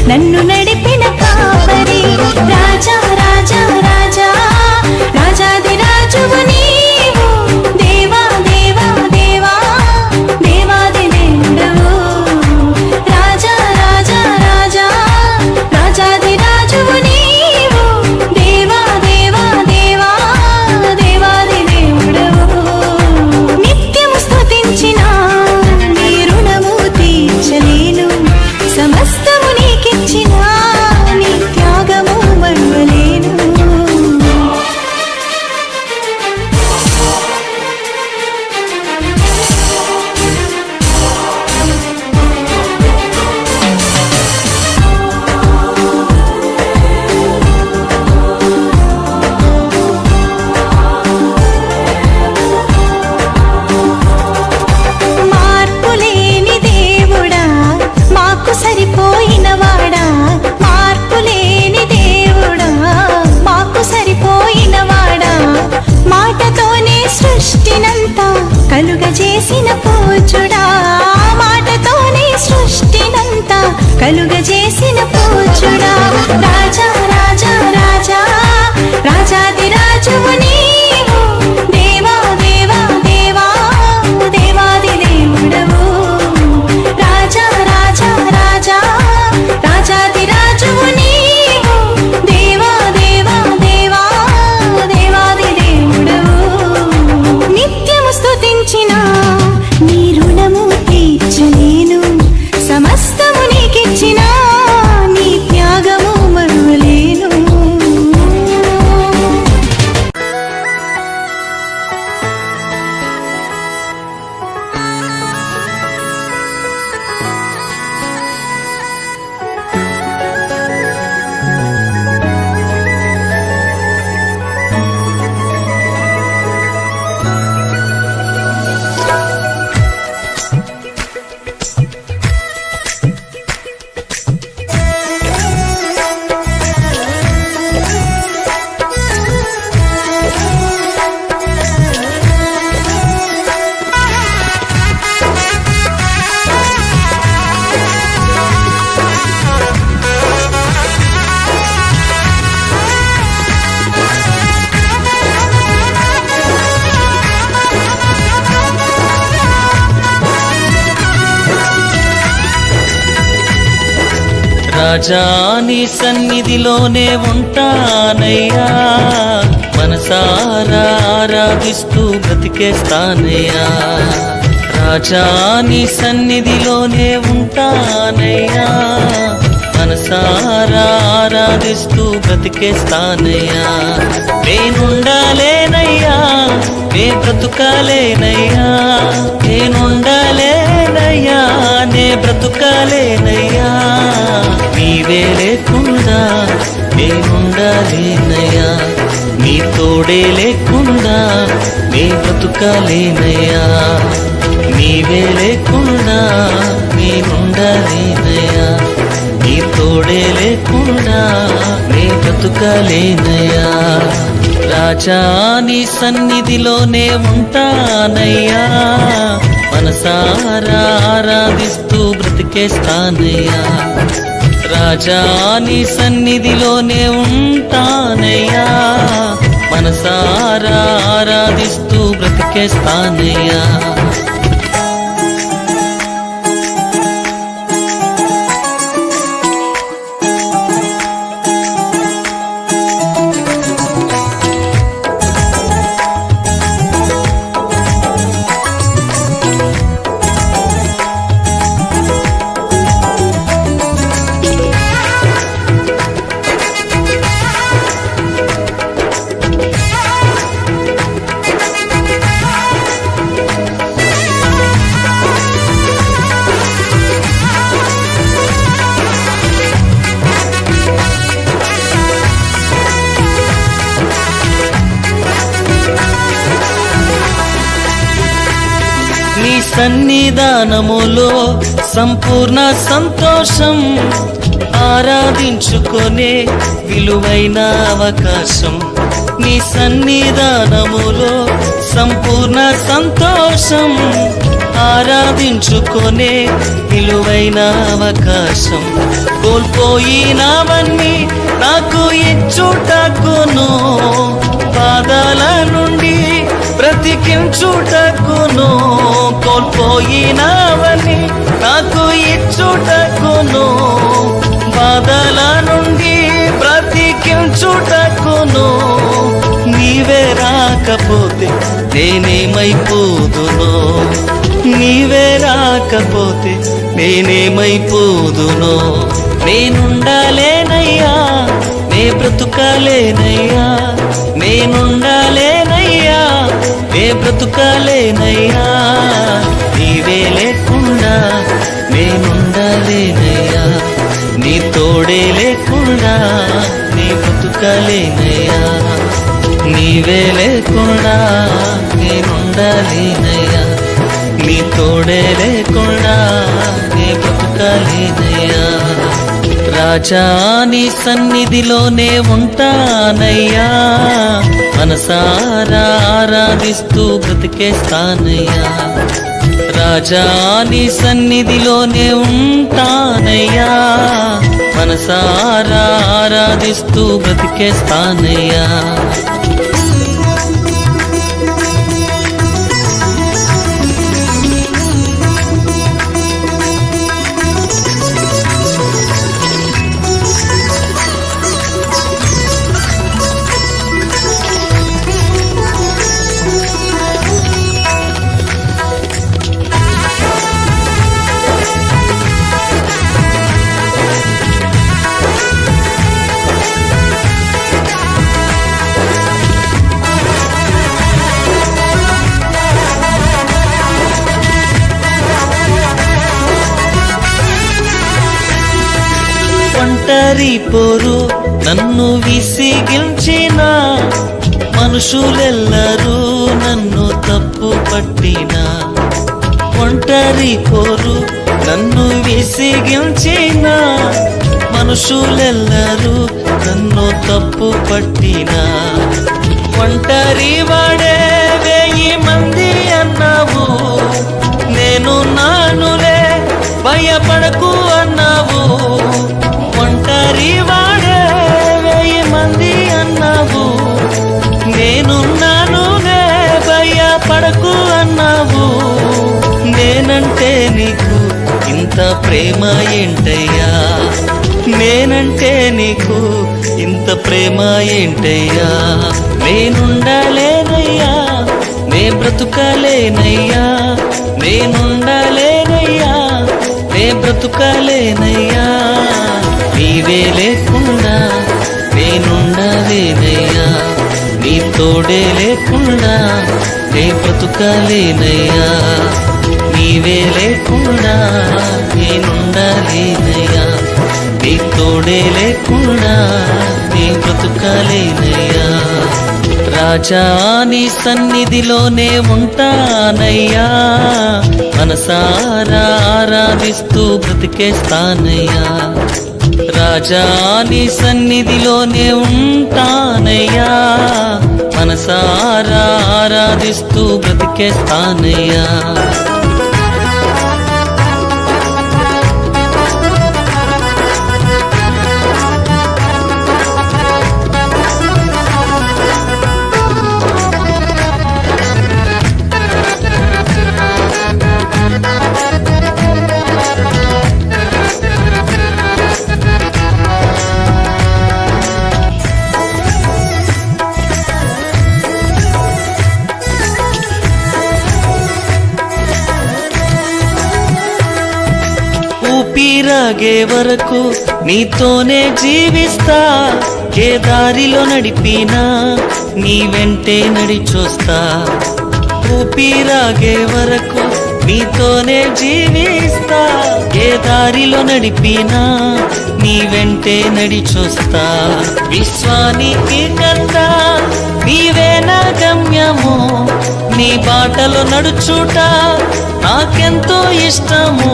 నన్ను నడిపిన కాపరి రాజా రాజా రాజా రాజాది రాజువు నీవు దేవా దేవా దేవా దేవాది దేవుడవు రాజా రాజా రాజా రాజాది రాజువు నీవు దేవా దేవా దేవా దేవాది దేవుడవు నిత్యము స్తుతించిన నీ రుణము తీర్చలేను సమస్తము నీకిచ్చిన నీ త్యాగము మరువలేను మార్పులేని దేవుడా మాకు సరిపోయిన వాడా మార్పులేని దేవుడా మాకు సరిపోయిన వాడా మాటతోనే సృష్టినంతా కలుగజేసిన పూజుడా మాటతోనే సృష్టినంతా కలుగజేసిన పూజుడా రాజా రాజా రాజా రాజాది రాజువు నీవు దేవా దేవా దేవా దేవాది దేవుడవు రాజా రాజా రాజా రాజాది రాజువు నీవు దేవా దేవా దేవా దేవాది దేవుడవు నిత్యము స్తుతించిన నీ రుణము తీర్చలేను సమస్తము నీకిచ్చిన నీ త్యాగము మరువలేను రాజా నీ సన్నిధిలోనే ఉంటానయ్యా మనసారా ఆరాధిస్తూ బ్రతికేస్తానయ్యా రాజా నీ సన్నిధిలోనే ఉంటానయ్యా మనసారా ఆరాధిస్తూ బ్రతికేస్తానయ్యా నేనుండాలేనయ్యా నే బ్రతుకాలేనయ్యా నేనుండాలేనయ్యా నే బ్రతుకాలేనయ్యా నీవే లేకుండా నేనుండాలేనయ్యా నీ తోడే లేకుండా నే బ్రతుకాలేనయ్యా నీవే లేకుండా నేనుండాలేనయ్యా నీ తోడే లేకుండా నే బ్రతుకాలేనయ్యా రాజా నీ సన్నిధిలోనే ఉంటానయ్యా మనసారా ఆరాధిస్తూ బ్రతికేస్తానయ్యా రాజా నీ సన్నిధిలోనే ఉంటానయ్యా మనసారా ఆరాధిస్తూ బ్రతికేస్తానయ్యా నీ సన్నిధానములో సంపూర్ణ సంతోషం ఆరాధించుకొనే విలువైన అవకాశం నీ సన్నిధానములో సంపూర్ణ సంతోషం ఆరాధించుకొనే విలువైన అవకాశం. కోల్పోయినవన్నీ నాకు ఇచ్చుటకును, బాధల నుండి బ్రతికించుటకును. కోల్పోయినవన్నీ నాకు ఇచ్చుటకును, బాధల నుండి బ్రతికించుటకును. నీవే రాకపోతే నేనేమైపోదునో, నీవే రాకపోతే నేనేమైపోదునో. నేనుండాలేనయ్యా, నే బ్రతుకాలేనయ్యా, నేనుండాలేనయ్యా, నే బ్రతుకాలేనయ్యా. నీవే లేకుండా నేనుండాలేనయ్యా, నీ తోడే లేకుండా నీ బ్రతుకాలేనయ్యా. నీవే లేకుండా నేనుండాలేనయ్యా, నీ తోడే లేకుండా నీ బ్రతుకాలేనయ్యా. రాజా నీ సన్నిధిలోనే ఉంటానయ్యా, మనసారా ఆరాధిస్తూ బ్రతికేస్తానయ్యా. రాజా నీ సన్నిధిలోనే ఉంటానయ్యా, మనసారా ఆరాధిస్తూ బ్రతికేస్తానయ్యా. ఒంటరి పోరు నన్ను విసిగించిన, మనుషులెల్లరూ నన్ను తప్పు పట్టిన. ఒంటరి పోరు నన్ను విసిగించిన, మనుషులెల్లరూ నన్ను తప్పు పట్టిన. ఒంటరి వాడే 1000 మంది అన్నావు, నేను నానులే భయపడకు అన్నావు. ఒంటరి వాడే 1000 మంది అన్నావు, నేనున్నానులే భయపడకు అన్నావు. నేనంటే నీకు ఇంత ప్రేమ ఏంటయ్యా, నేనంటే నీకు ఇంత ప్రేమ ఏంటయ్యా. నేనుండాలేనయ్యా, నే బ్రతుకాలేనయ్యా, నేనుండాలేనయ్యా, నే బ్రతుకాలేనయ్యా. నీవే లేకుండా నేనుండాలేనయ్యా, నీ తోడే లేకుండా నే బ్రతుకాలేనయ్యా. నీవే లేకుండా నేనుండాలేనయ్యా, నీ తోడే లేకుండా నే బ్రతుకాలేనయ్యా. రాజా నీ సన్నిధిలోనే ఉంటానయ్యా, మనసారా ఆరాధిస్తూ బ్రతికేస్తానయ్యా. రాజా నీ సన్నిధిలోనే ఉంటానయ్యా, మనసారా ఆరాధిస్తూ బ్రతికేస్తానయ్యా. ఊపిరాగే వరకు నీతోనే జీవిస్తా, ఏ దారిలో నడిపినా నీ వెంటే నడిచొస్తా. ఊపిరాగే వరకు నీతోనే జీవిస్తా, ఏ దారిలో నడిపినా నీ వెంటే నడిచొస్తా. విశ్వానికి కర్త నీవే నా గమ్యము, నీ బాటలో నడుచుట నాకెంతో ఇష్టము.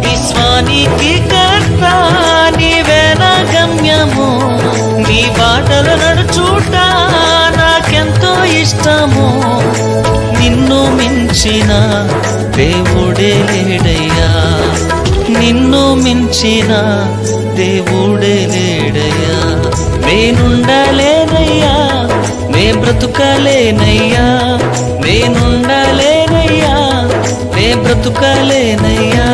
విశ్వానికి కర్త నీవే నా గమ్యము, నీ బాటలో నడుచుట నాకెంతో ఇష్టము. నిన్ను మించిన దేవుడే లేడయ్యా, నిన్ను మించిన దేవుడే లేడయ్యా. నేనుండలేనయ్యా, నే బ్రతుకలేనయ్యా, నేనుండలేనయ్యా, నే బ్రతుకలేనయ్యా.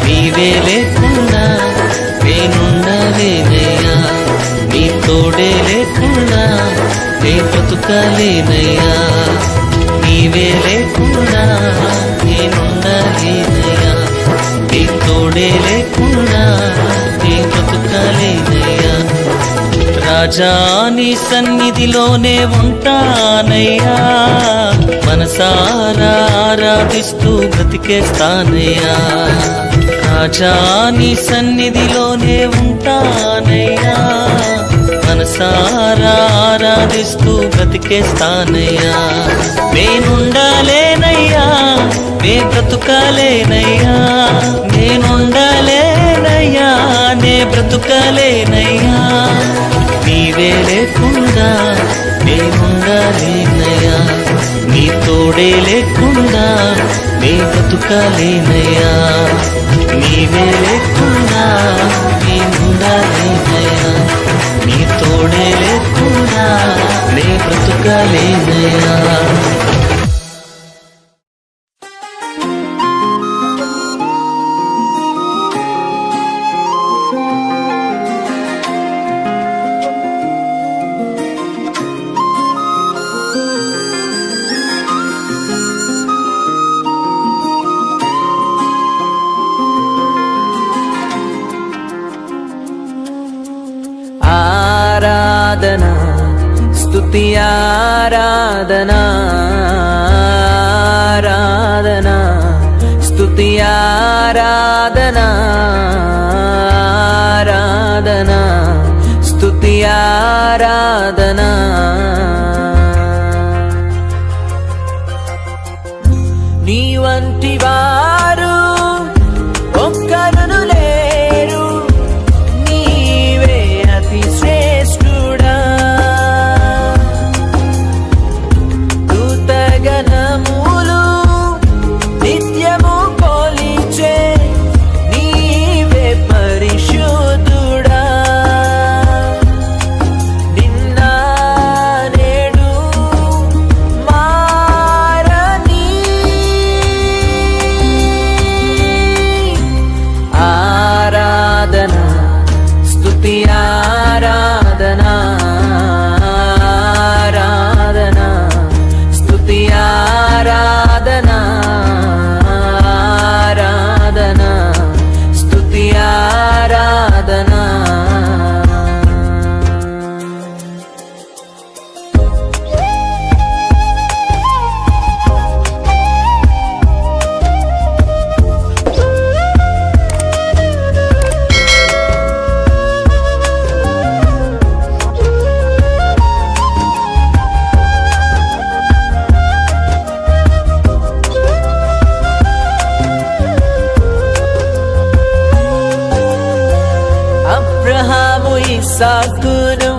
నీవే లేకుండా నేనుండలేనయ్యా, నీ తోడే లేకుండా నే బ్రతుకలేనయ్యా. నీవే లేకుండా నేనుండలేనయ్యా, నీ తోడే లేకుండా నే బ్రతుకలేనయ్యా. రాజా నీ సన్నిధిలోనే ఉంటానయ్యా, మనసారా ఆరాధిస్తూ బ్రతికేస్తానయ్యా. రాజా నీ సన్నిధిలోనే ఉంటానయ్యా, మనసారా ఆరాధిస్తూ బ్రతికేస్తానయ్యా. నేనుండలేనయ్యా, నే బ్రతుకలేనయ్యా, నేనుండలేనయ్యా, నే బ్రతుకలేనయ్యా. నీవే లేకుండా నేనుండలేనయ్యా, నీ తోడే లేకుండా నే బ్రతుకలేనయ్యా. నీవే లేకుండా నేనుండలేనయ్యా, నీ తోడే లేకుండా నే బ్రతుకలేనయ్యా. ఆరాధనా స్తుతి ఆరాధనా, ఆరాధనా స్తుతి ఆరాధనా, ఆరాధనా స్తుతి ఆరాధనా. నీ వంటి వారు ఒక్కరును లేరు, నీవే అతి శ్రేష్ఠుడా. దూతగణములు నిత్యము కొలిచే నీవే పరిశుద్ధుడా. నిన్న నేడు మారని ఆరాధనా స్తుతి ఆరాధనా, ఆరాధనా స్తుతి ఆరాధనా, ఆరాధనా స్తుతి ఆరాధనా. అబ్రహాము ఇస్సాకును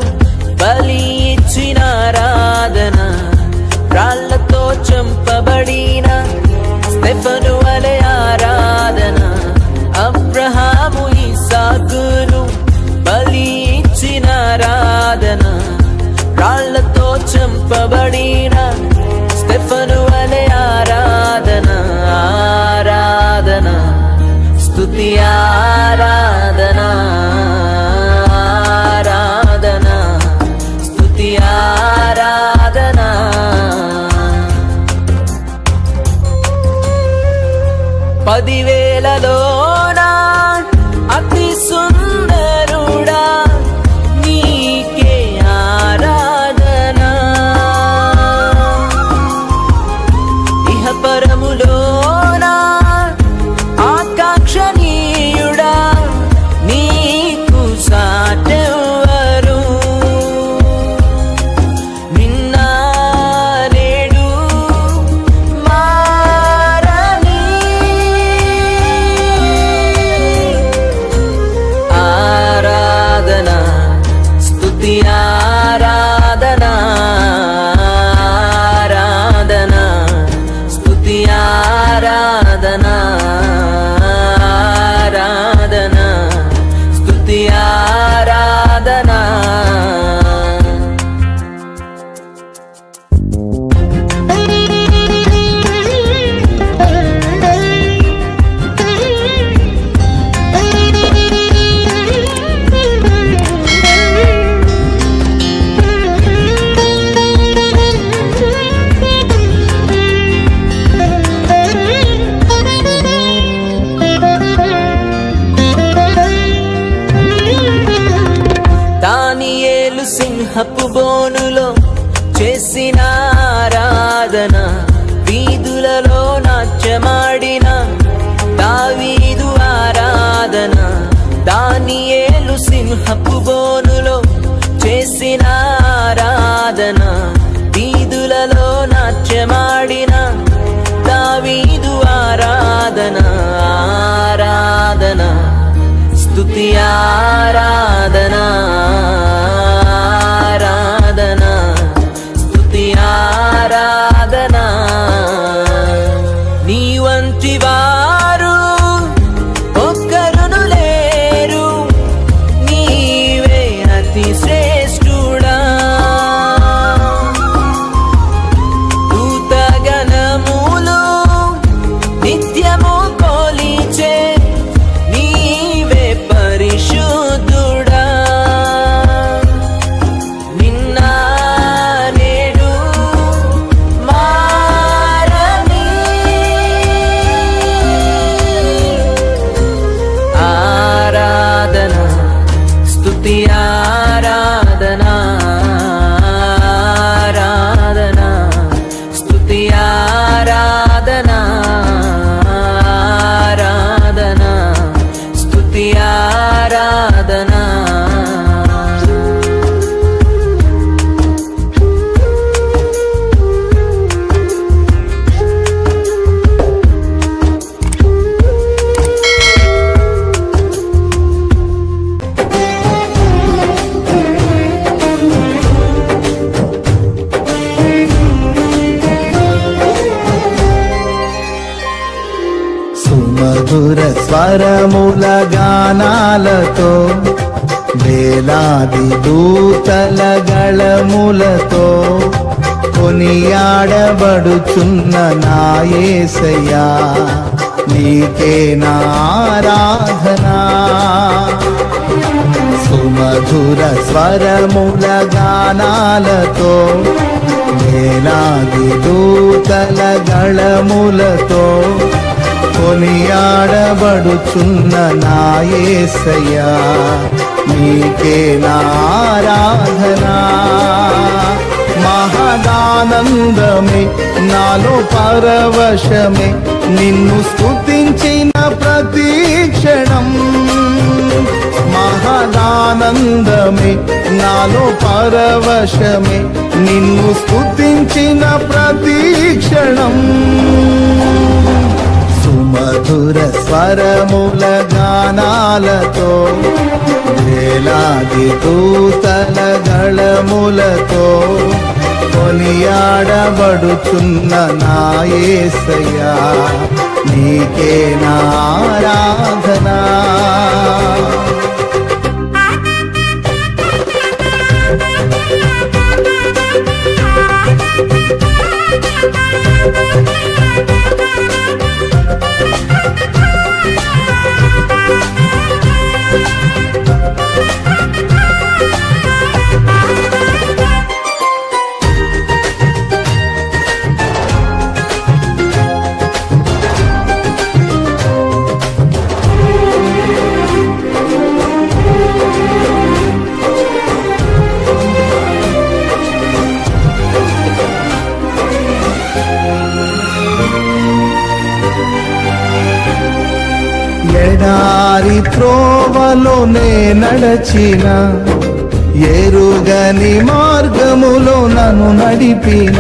బలి ఇచ్చిన ఆరాధన, రాళ్లతో చంపబడిన స్టెఫను వలె ఆరాధన. అబ్రహాము ఇస్సాకును బలి ఇచ్చిన ఆరాధన, రాళ్లతో చంపబడిన స్టెఫను వలె ఆరాధన. ఆరాధన స్తుతి ఆరాధనా, ఆరాధనా స్తుతి ఆరాధనా. పదివేలలోనా అతి సుందరుడా, నీకే ఆరాధనా. ఇహ పరములోనా ఆకాంక్షణీయుడా, దానియేలు సింహపు బోనులో చేసిన ఆరాధన, వీధులలో నాట్యమాడిన దావీదు ఆరాధన. దానియేలు సింహపు బోనులో చేసిన ఆరాధన, వీధులలో నాట్యమాడిన దావీదు ఆరాధన. ఆరాధన స్తుతి ఆరాధన, ఆరాధన స్తుతి ఆరాధన. నీ వంటి వారు ఒక్కరును లేరు, నీవే అతి శ్రేష్ఠుడా. దూతగణములు నిత్యము కొలిచే నీవే పరిశుద్ధుడా. నిన్న నేడు మారని ఆరాధన స్తుతి ఆరాధన, ఆరాధన స్తుతి ఆరాధన, ఆరాధన స్తుతి ఆరాధన. సుమధుర స్వరముల గానాలతో, వేలాది దూతల గళములతో కొనియాడబడుచున్న నా యేసయ్యా, నీకే నా ఆరాధన. సుమధుర స్వరముల గానాలతో, వేలాది దూతల గళములతో కొనియాడబడుచున్న నా యేసయ్యా, నీకే నా ఆరాధన. మహదానందమే నాలో పరవశమే, నిన్ను స్తుతించిన ప్రతి క్షణం. మహదానందమే నాలో పరవశమే, నిన్ను స్తుతించిన ప్రతి క్షణం. సుమధుర స్వరముల గానాలతో, వేలాది దూతల గళములతో కొనియాడబడుచున్న నా యేసయ్యా, నీకే నా ఆరాధన. ఎడారి త్రోవలోనే నడచిన, ఎరుగని మార్గములో నన్ను నడిపిన,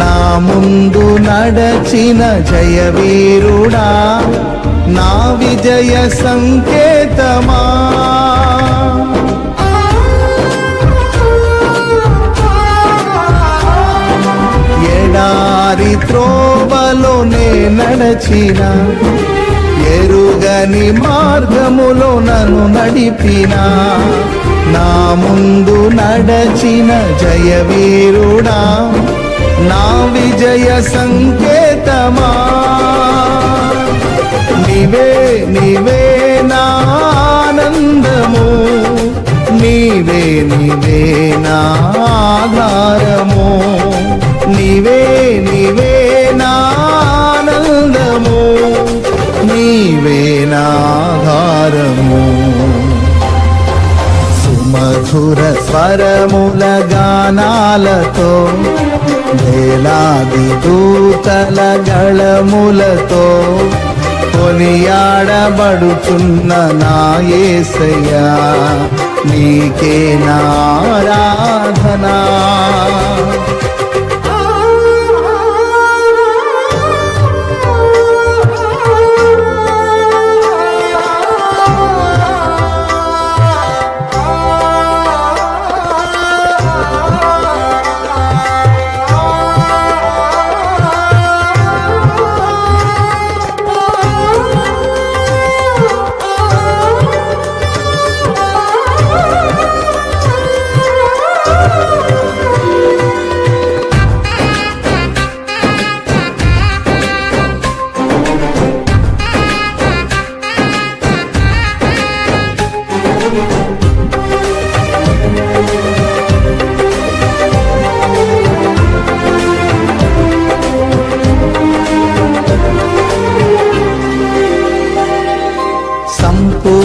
నా ముందు నడచిన జయవీరుడా, నా విజయ సంకేతమా. ఎడారి త్రోవలోనే నడచిన, ఎరుగని మార్గములో నన్ను నడిపిన, నా ముందు నడచిన జయవీరుడా నా విజయ సంకేతమా నీవే నీవే నా ఆనందము నీవే నీవే నా ఆధారము నీవే నీవే నా ఆనందము నీవే నా ఆధారము సుమధుర స్వరముల గానాలతో వేలాది దూతల గళములతో కొనియాడబడుచున్న నా యేసయ్యా నీకే నా ఆరాధనా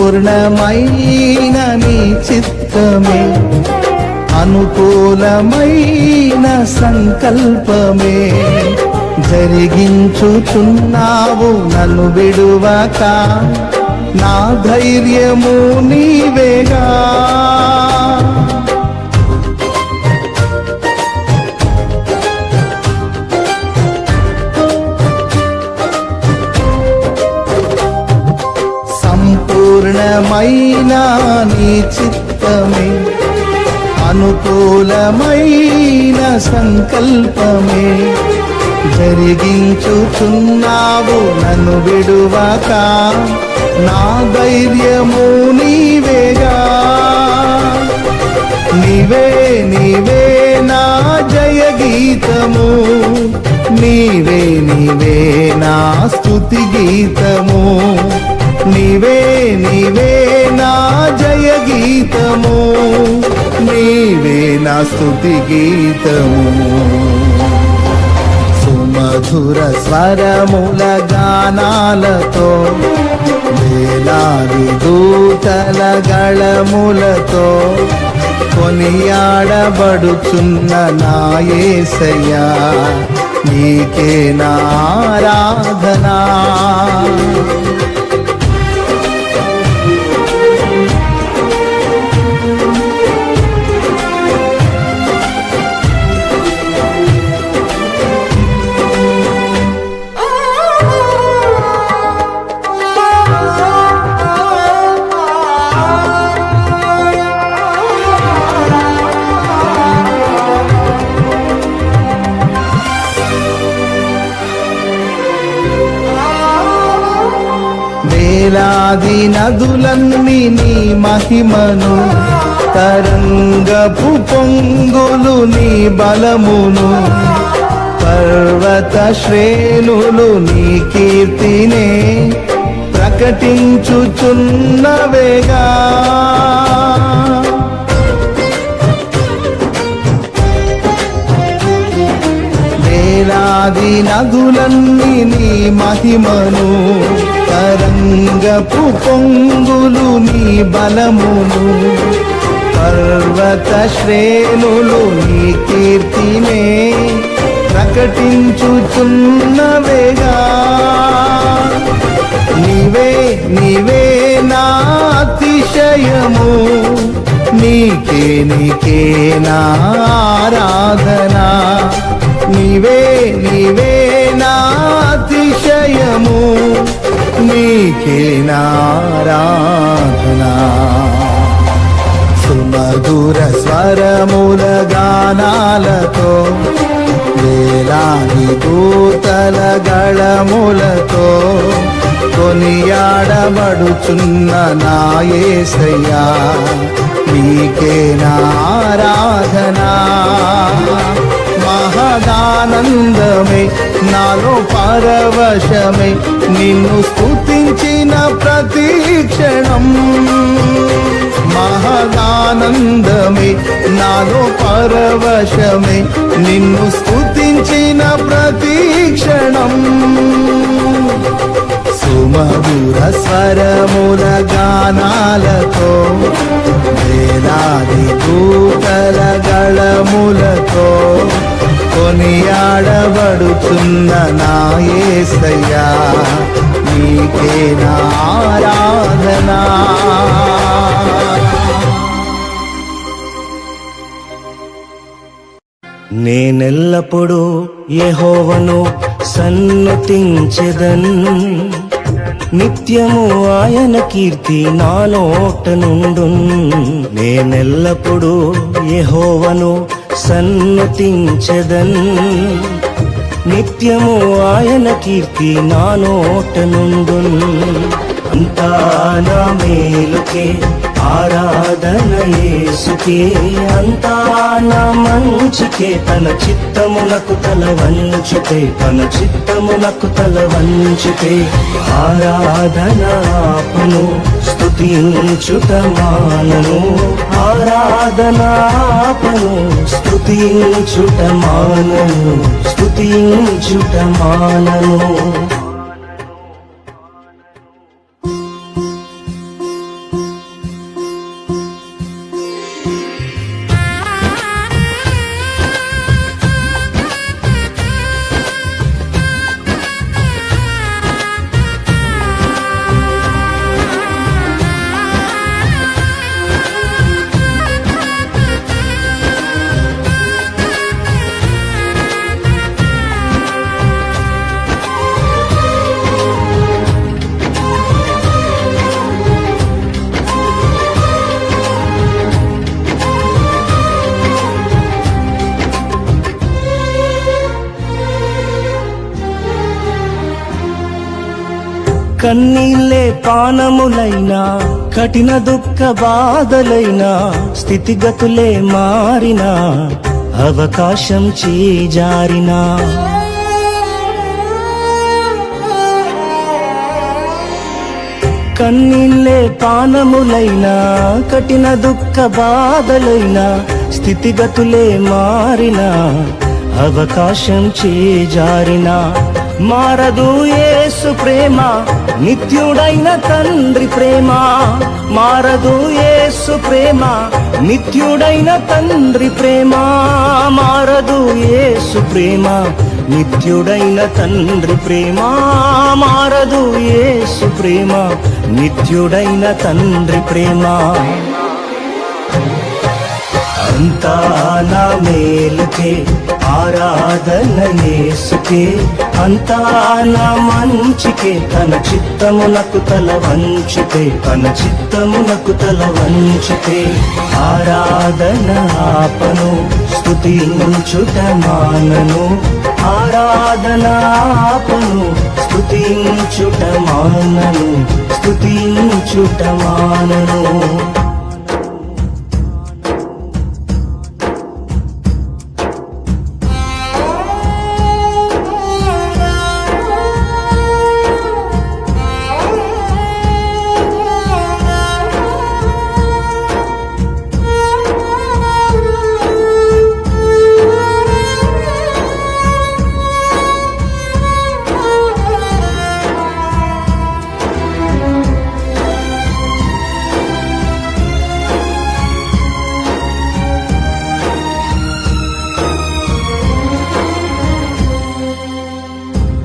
సంపూర్ణమైన నీ చిత్తమే అనుకూలమైన సంకల్పమే జరిగించుచున్నావు నన్ను విడువక నా ధైర్యము నీవేగా సంపూర్ణమైన నీ చిత్తమే అనుకూలమైన సంకల్పమే జరిగించుచున్నావు నన్ను విడువక నా ధైర్యము నీవేగా నీవే నీవే నా జయ గీతము నీవే నీవే నా స్తుతి గీతము నీవే నీవే నా జయ గీతము నీవే నా స్తుతి గీతము సుమధుర స్వరముల గానాలతో వేలాది దూతల గళములతో కొనియాడబడుచున్న నా యేసయ్యా నీకే నా ఆరాధనా వేలాది నదులన్నీ నీ మహిమను తరంగపు పొంగులు నీ బలమును పర్వత శ్రేణులు నీ కీర్తినే ప్రకటించుచున్నవేగా వేలాది నదులన్నీ నీ మహిమను తరంగపు పొంగులు నీ బలమును పర్వత శ్రేణులు నీ కీర్తినే ప్రకటించుచున్నవేగా నీవే నీవే నా అతిశయము నీకే నీకే నా ఆరాధనా నీవే నీవే నా అతిశయము నీకే నా ఆరాధనా సుమధుర స్వరముల గానాలతో వేలాది దూతల గళములతో కొనియాడబడుచున్న నా యేసయ్యా నీకే నా ఆరాధనా మహదానందమే నాలో పరవశమే నిన్ను స్తుతించిన ప్రతి క్షణం మహదానందమే నాలో పరవశమే నిన్ను స్తుతించిన ప్రతి క్షణం సుమధుర స్వరముల గానాలతో వేలాది దూతల గళములతో కొనియాడబడుచున్న నా యేసయ్యా నీకే నా ఆరాధనా నేనెల్లప్పుడూ యెహోవాను సన్నుతించెదన్ నిత్యము ఆయన కీర్తి నా నోట నుండున్ నేనెల్లప్పుడూ యెహోవాను సన్నుతించెదన్ నిత్యము ఆయన కీర్తి నా నోట నుండున్ అంతా నా మేలుకే ఆరాధన యేసుకే అంతా నా మంచికే తన చిత్తమునకు తల వంచితే తన చిత్తమునకు తల వంచితే ఆరాధన ఆపను స్తుతించుట మానను ఆరాధన ఆపను స్తుతించుట మానను స్తుతించుట మానను కన్నీళ్ళే పానములైనా కఠిన దుఃఖ బాధలైనా స్థితిగతులే మారినా అవకాశం చేజారినా కన్నీళ్ళే పానములైనా కఠిన దుఃఖ బాధలైనా స్థితిగతులే మారినా అవకాశం చేజారినా మారదు యేసు ప్రేమ నిత్యుడైన తండ్రి ప్రేమ మారదు యేసు ప్రేమ నిత్యుడైన తండ్రి ప్రేమ మారదు యేసు ప్రేమ నిత్యుడైన తండ్రి ప్రేమ మారదు యేసు ప్రేమ నిత్యుడైన తండ్రి ప్రేమ అంతా నా మేలుకే ఆరాధన యేసుకే అంతా నా మంచికే తన చిత్తమునకు తల వంచితే తన చిత్తమునకు తల వంచితే ఆరాధన ఆపను స్తుతించుట మానను ఆరాధన ఆపను స్తుతించుట మానను స్తుతించుట మానను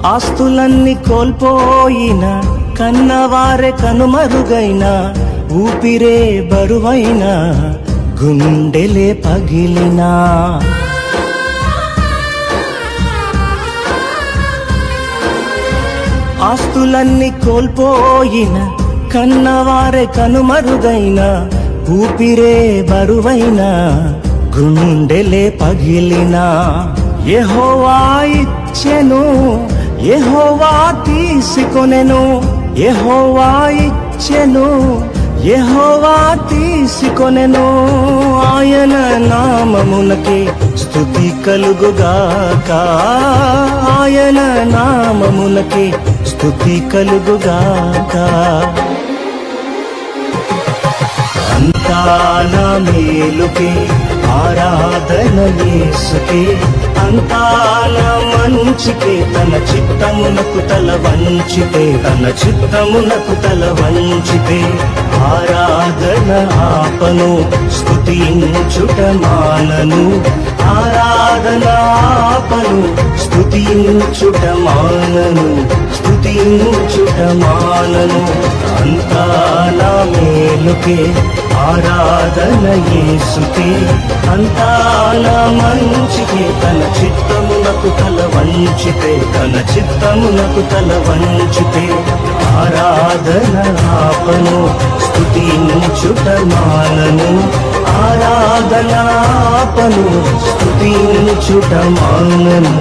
ఆస్తులన్నీ కోల్పోయిన కన్నవారే కనుమరుగైన ఊపిరే బరువైన గుండెలే పగిలినా ఆస్తులన్నీ కోల్పోయిన కన్నవారే కనుమరుగైన ఊపిరే బరువైన గుండెలే పగిలినా యెహోవా ఇచ్చెను, యెహోవా తీసుకొనెను. యెహోవా ఇచ్చెను, యెహోవా తీసుకొనెను. ఆయన నామమునకే స్తుతి కలుగుగాక, ఆయన నామమునకే స్తుతి కలుగుగాక. అంతా నా మేలుకే ఆరాధన యేసుకే, అంతా నా మంచికే. తన చిత్తమునకు తల వంచితే, తన చిత్తమునకు తల వంచితే ఆరాధన ఆపను, స్తుతించుట మానను. ఆరాధన ఆపను, స్తుతించుట మానను, స్తుతించుట మానను. అంతా నా మేలుకే ఆరాధన యేసుకే, అంతా నా మంచికే. తన చిత్తమునకు తల వంచితే, తన చిత్తమునకు తల వంచితే ఆరాధన ఆపను, స్తుతించుట మానను. ఆరాధన ఆపను, స్తుతించుట మానను,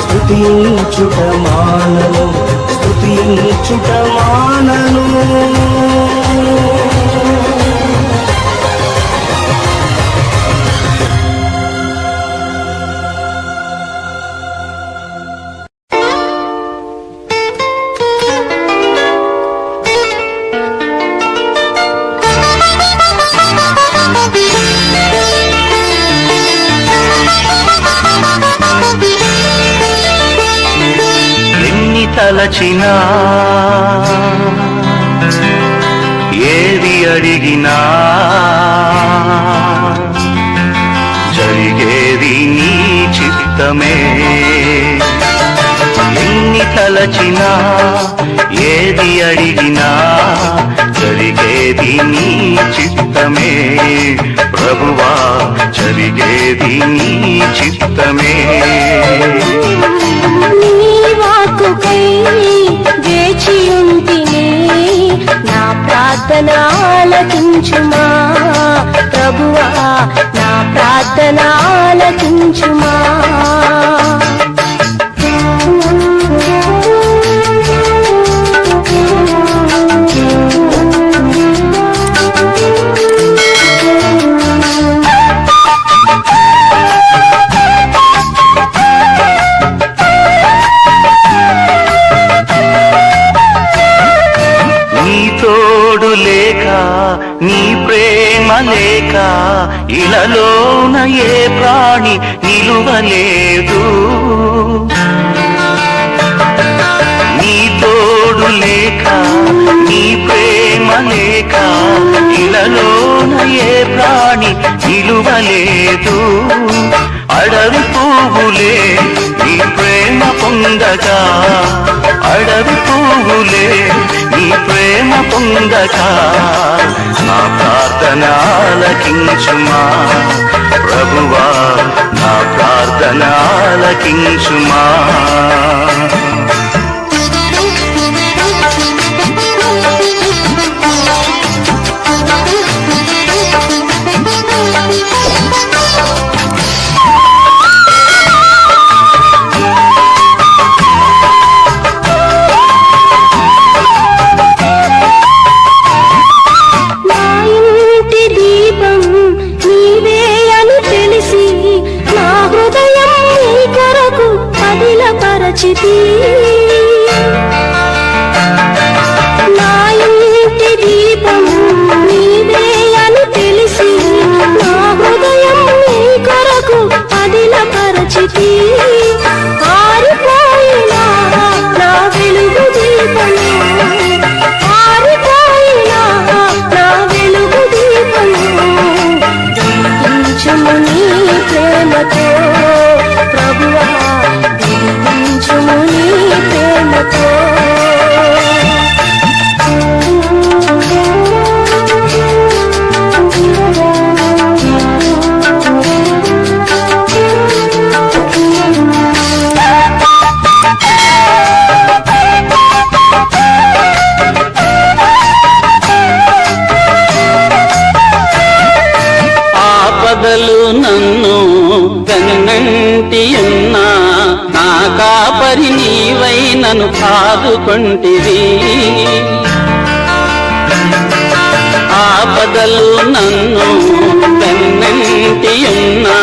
స్తుతించుట మానను, స్తుతించుట మానను. తలచినా ఏది అడిగినా జరిగేది నీ చిత్తమే. ఎన్ని తలచినా ఏది అడిగినా జరిగేది నీ చిత్తమే. ప్రభువా జరిగేది నీ చిత్తమే. వాక్కుకై వేచియుంటిని, నా ప్రార్థన ఆలకించుమా ప్రభువా, నా ప్రార్థన ఆలకించుమా. నీ ప్రేమ లేక ఇలలోన ఏ ప్రాణి నిలువలేదు. నీ తోడు లేక నీ ప్రేమ లేక ఇలలోన ఏ ప్రాణి నిలువలేదు. అడవి పువ్వులే నీ ప్రేమ పొందగా, అడవి పువ్వులే నీ ప్రేమ పొందగా నా ప్రార్థన ఆలకించుమా ప్రభువా, నా ప్రార్థన ఆలకించుమా. నా ఇంటి దీపం నీవే అని తెలిసి నా హృదయం నీ కొరకు పదిలపరచితి. ఆరిపోయినా నా వెలుగు దీపము, ఆరిపోయినా నా వెలుగు దీపము, దీపించుము నీ ప్రేమతో ప్రభువా, దీపించుము నీ ప్రేమతో. ఆపదలు నన్ను వెన్నంటి ఉన్నా కాపరి నీవై నన్ను ఆదుకొంటివి. ఆపదలు నన్ను వెన్నంటియున్నా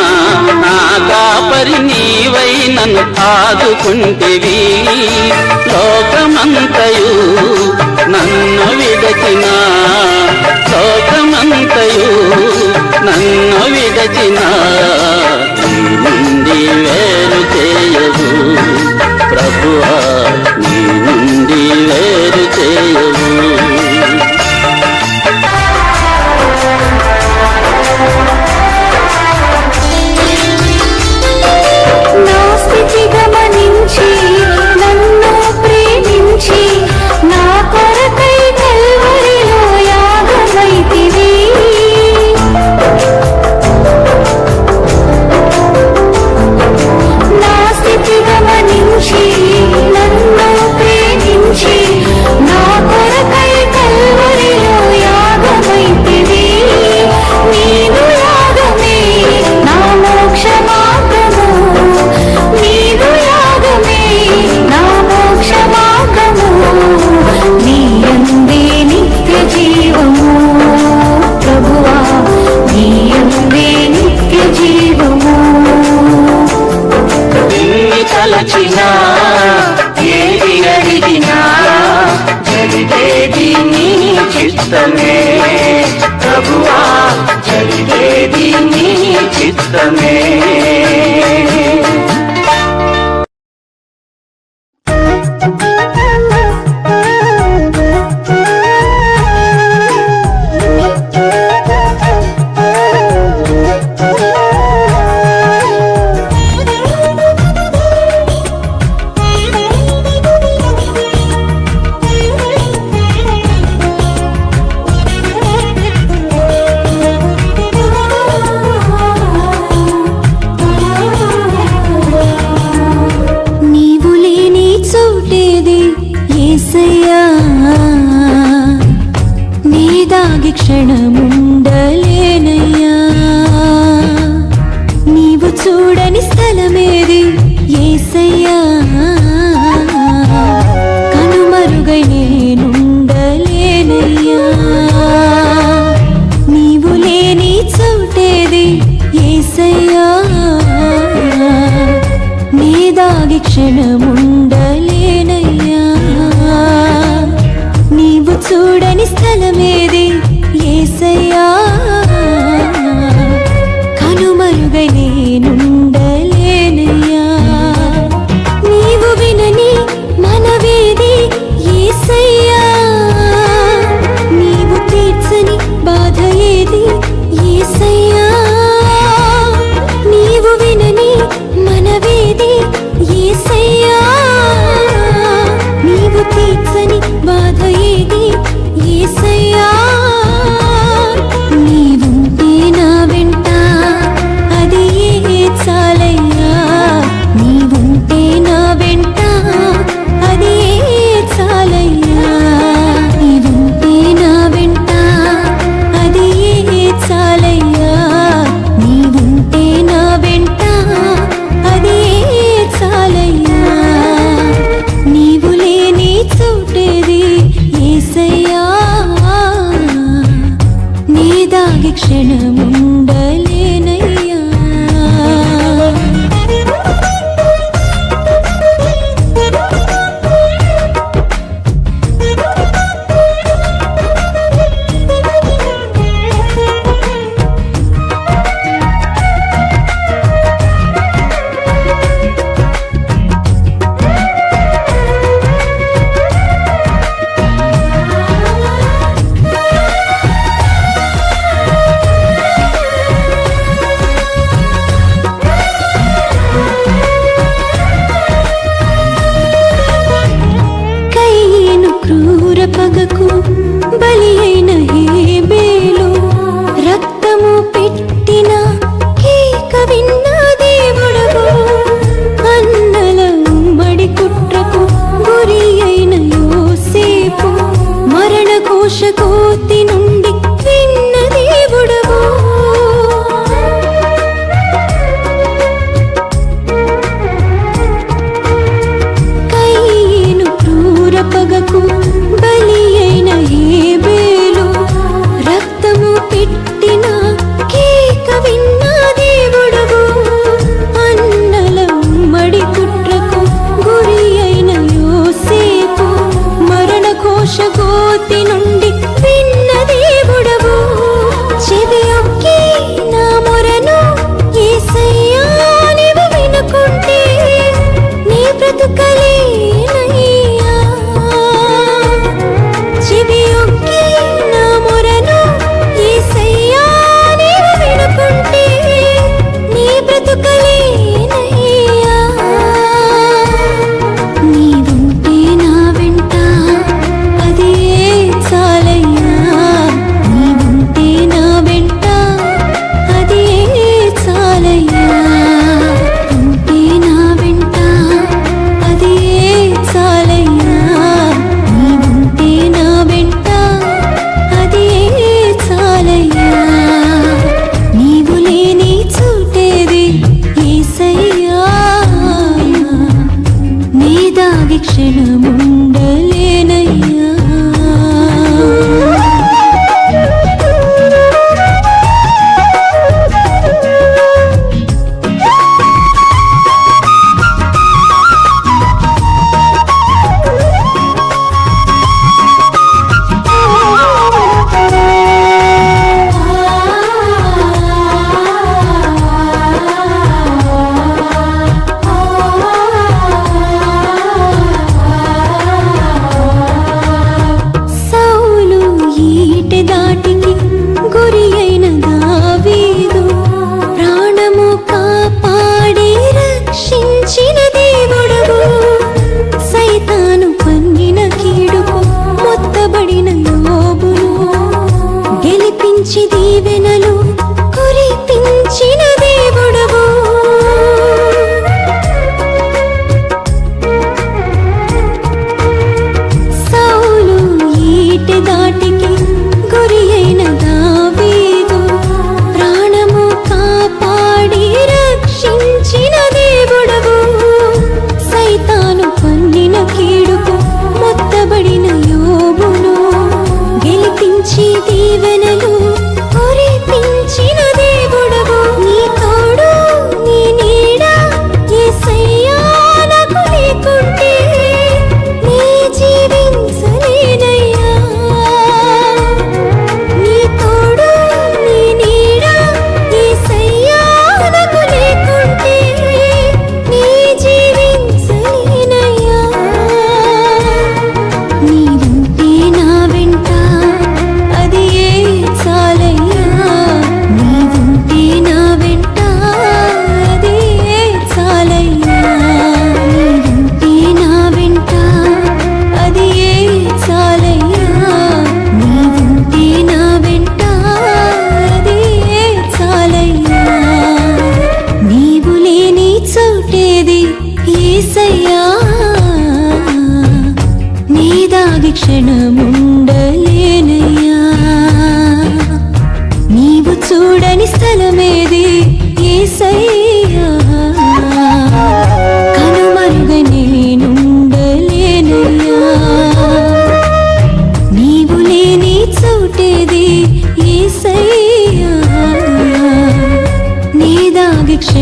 నా కాపరి నీవై నన్ను ఆదుకుంటివి. లోకమంతయు నన్ను విడచిన, లోకమంతయు నన్ను విడచిన నీ నుండి వేరు చేయవు ప్రభువా, నీ నుండి వేరు చేయవు. నా స్థితి గమనించి నన్ను ప్రేమించి నా కొరకై కల్వరిలో యాగమైతివి. నా స్థితి గమనించి నన్ను ప్రేమించి నా కొరకై కల్వరిలో యాగమైతివి. నీదు యాగమే నా మోక్ష మార్గము, నీదు యాగమే నా మోక్ష మార్గము. నీ యందే నిత్య జీవము ప్రభువా, నీ యందే నిత్య జీవము. నిన్ను తలచినా ఏది అడిగినా జరిగేది నీ చిత్తమే ప్రభువా, జరిగేది నీ చిత్తమే. నీవు లేని చోటేది యేసయ్యా, నీ దాగి క్షణముండలేనయ్యా. నీవు చూడని స్థలమేది యేసయ్యా, కనుమరుగై నేనుండలేనయ్యా. నీవు లేని చోటేది యేసయ్యా, నీ దాగి క్షణముండలేనయ్యా. నీవు చూడని స్థలమేది యేసయ్యా, కనుమరుగై నేనుండలేనయ్యా. నీవు వినని మనవేది యేసయ్యా, నీవు తీర్చని బాధ ఏది యేసయ్యా. నీవు వినని మనవేది యేసయ్యా, నీవు తీర్చని బాధ ఏది యేసయ్యా. నీవుంటే నా వెంట అది చాలయ్యా, నీవుంటే నా వెంట అది చాలయ్యా. నీవుంటే నా వెంట అది చాలయ్యా, నీవుంటే నా వెంట అది చాలయ్యా. నీవు లేని చోటేది యేసయ్యా, నీ దాగి క్షణముండలేనయ్యా.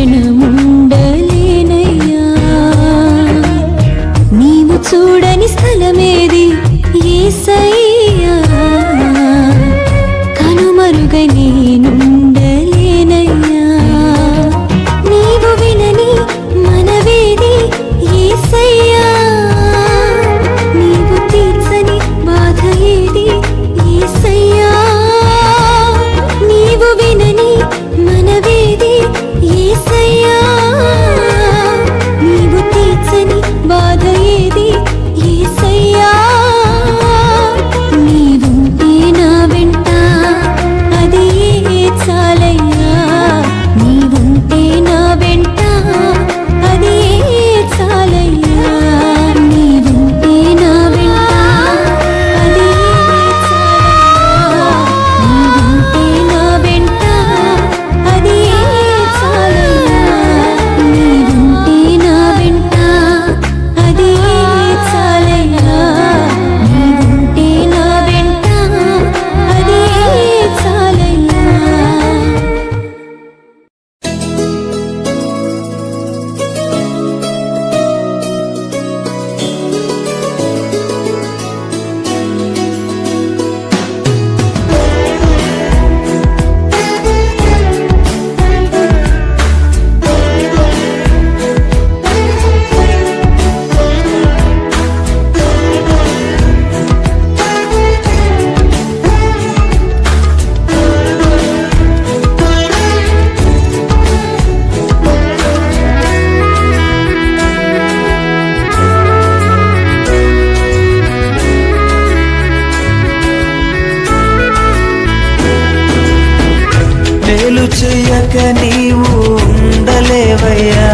క్షణముండలేనయ్యా. నీవు చూడని స్థలమేది యేసయ్యా, కనుమరుగై నేనుండలేనయ్యా. నీవు వినని మనవేది యేసయ్యా, నీవు తీర్చని బాధ ఏది యేసయ్యా. నీవు వినని మనవేది యేసయ్యా, నీవు తీర్చని బాధ ఏది యేసయ్యా. నీవుంటే నా వెంట అది చాలయ్యా. నీవుంటే నా వెంట అది చాలయ్యా. నీవుంటే నా వెంట అది చాలయ్యా. నీవుంటే నా వెంట అది చాలయ్యా. నీవుంటే నా వెంట అది చాలయ్యా. నీవుంటే నా వెంట అది చాలయ్యా. మేలు చెయ్యక నీవు ఉండలేవయ్యా,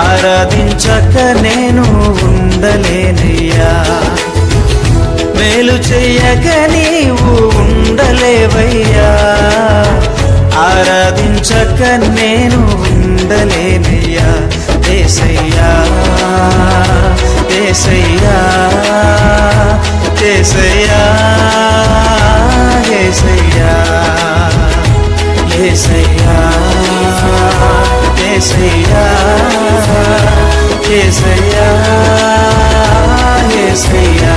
ఆరాధించక నేను ఉండలేనయ్యా. మేలు చెయ్యక నీవు ఉండలేవయ్యా, ఆరాధించక నేను ఉండలేనయ్యా. యేసయ్యా యేసయ్యా యేసయ్యా యేసయ్యా యేసయ్యా యేసయ్యా యేసయ్యా యేసయ్యా.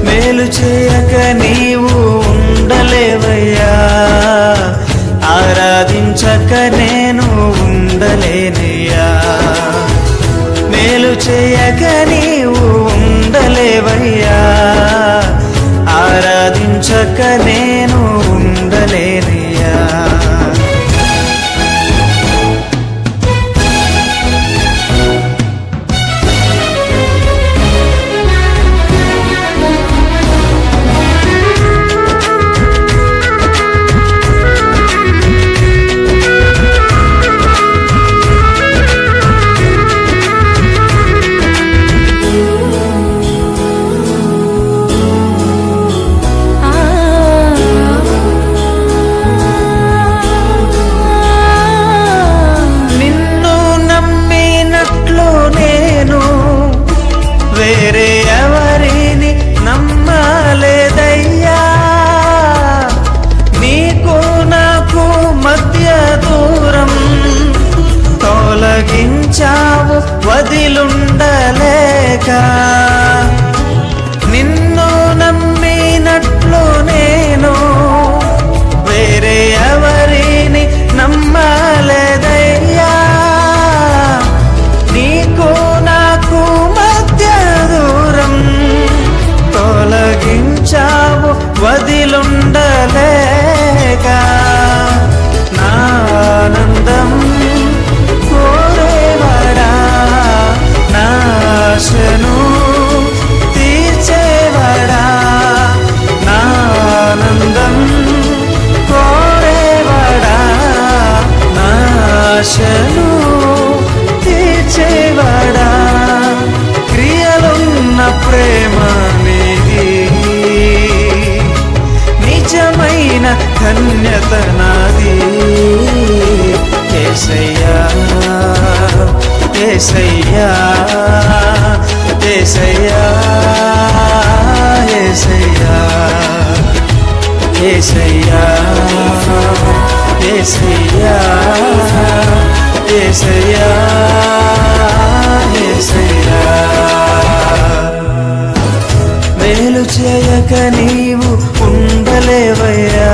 మేలు చేయక నీవు ఉండలేవయ్యా, ఆరాధించక నేను ఉండలేనయ్యా. మేలు చేయక నీవు ఉండలేవయ్యా, ఆరాధించక నేను ఉండలేనయ్యా. వదిలుండలేక నిన్ను నమ్మినట్లు నేను వేరే ఎవరిని నమ్మలేదయ్యా. నీకు నాకు మధ్య దూరం తొలగించావు వదిలుండలేక. నా ఆనందం కోరేవాడా, నా ఆశను తీర్చేవాడా, నా ఆనందం కోరేవాడా, నా ఆశను తీర్చేవాడా. క్రియలున్న ప్రేమ నీది, నిజమైన ధన్యత నాది. యేసయ్యా యేసయ్యా యేసయ్యా యేసయ్యా యేసయ్యా యేసయ్యా యేసయ్యా యేసయ్యా మేలు చేయక నీవు ఉండలేవయ్యా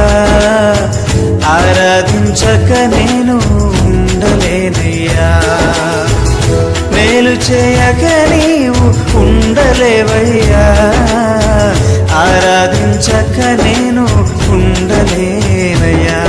ఆరాధించక నేను ఉండలేనయ్యా మేలు చేయక నీవు ఉండలేవయ్యా ఆరాధించక నేను ఉండలేనయ్యా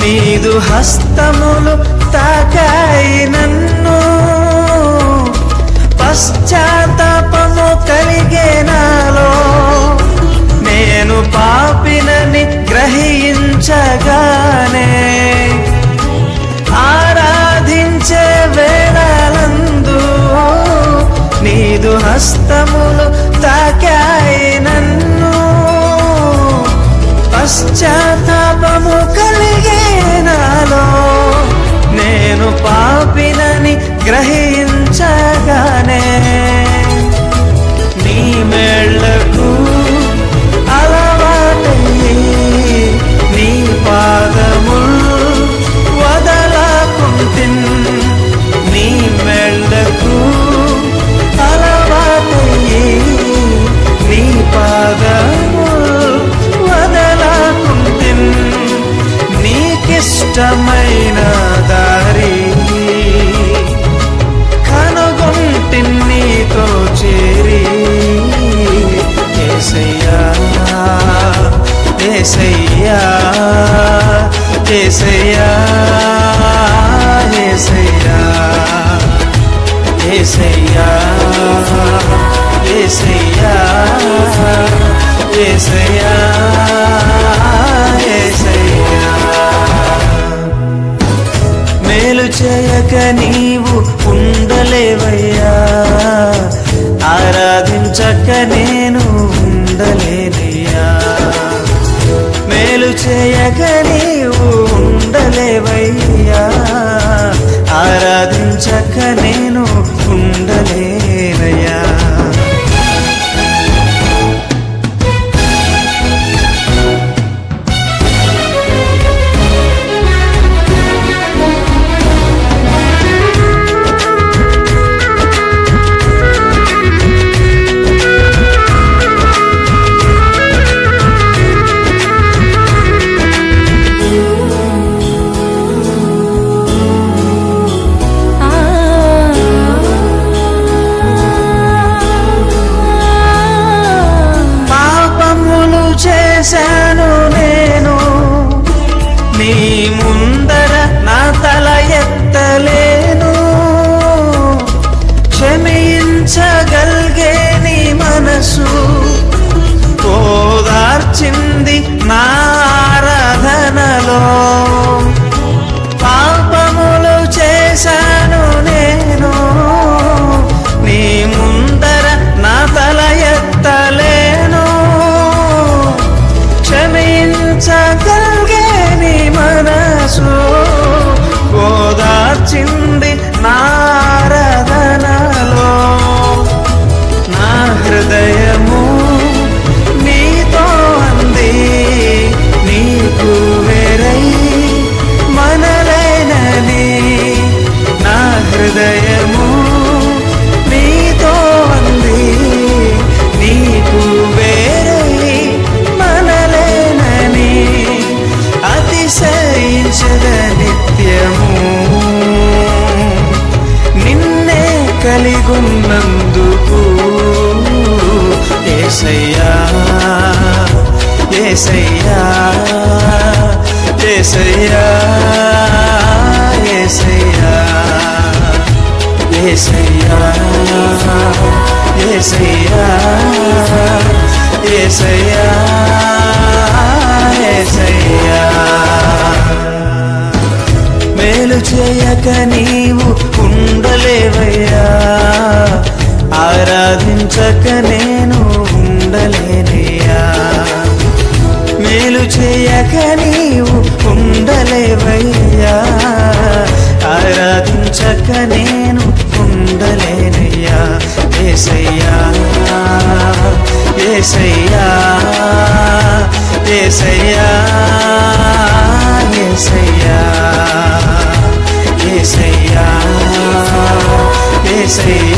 నీదు హస్తములు తాకాయి నన్ను పశ్చాత్తాపము కలిగే నాలో నేను పాపినని గ్రహించగానే ఆరాధించే వేళలందు నీదు హస్తములు తాకాయి నన్ను పశ్చాత్తాపము కలిగే నాలో నేను పాపినని గ్రహించగానే నీ మేళ్లకు అలవాటయ్యి నీ పాదములు వదలకుంటిన్ నీ మేళ్లకు అలవాటయ్యి నీ పాదములు వదలకుంటిన్ నీకిష్టమైన దారి కనుగొంటి నీతో చేరి యేసయ్యా యేసయ్యా యేసయ్యా యేసయ్యా యేసయ్యా యేసయ్యా యేసయ్యా యేసయ్యా మేలు చేయక నీవు ఉండలేవయ్యా ఆరాధించక నేను ఉండలేనయ్యా మేలు చేయక నీవు ఉండలేవయ్యా ఆరాధించక నేను ఉండలేనయ్యా చేశాను నేను నీ ముందర నా తల ఎత్తలేను క్షమించగలిగే నీ మనసు ఓదార్చింది నా ఆరాధనలో పాపములు చేశాను నేను నీ ముందర నా తల ఎత్తలేను క్షమించగలిగే నీ మనసు ఓదార్చింది నారదనలో నా హృదయము నీతో అంది నీకు వేరై మనలేనని నా హృదయము నీతో అంది నీకు వేరై మనలేనని అతిశయించద నిత్యము కలిగున్నందుకు యేసయ్యా యేసయ్యా యేసయ్యా యేసయ్యా యేసయ్యా యేసయ్యా యేసయ్యా యేసయ్యా మేలు చేయక నీవు ఉండలేవయ్యా ఆరాధించక నేను ఉండలేనయ్యా మేలు చేయక నీవు ఉండలేవయ్యా ఆరాధించక నేను ఉండలేనయ్యా యేసయ్యా యేసయ్యా యేసయ్యా యేసయ్యా యేసయ్యా యేసయ్యా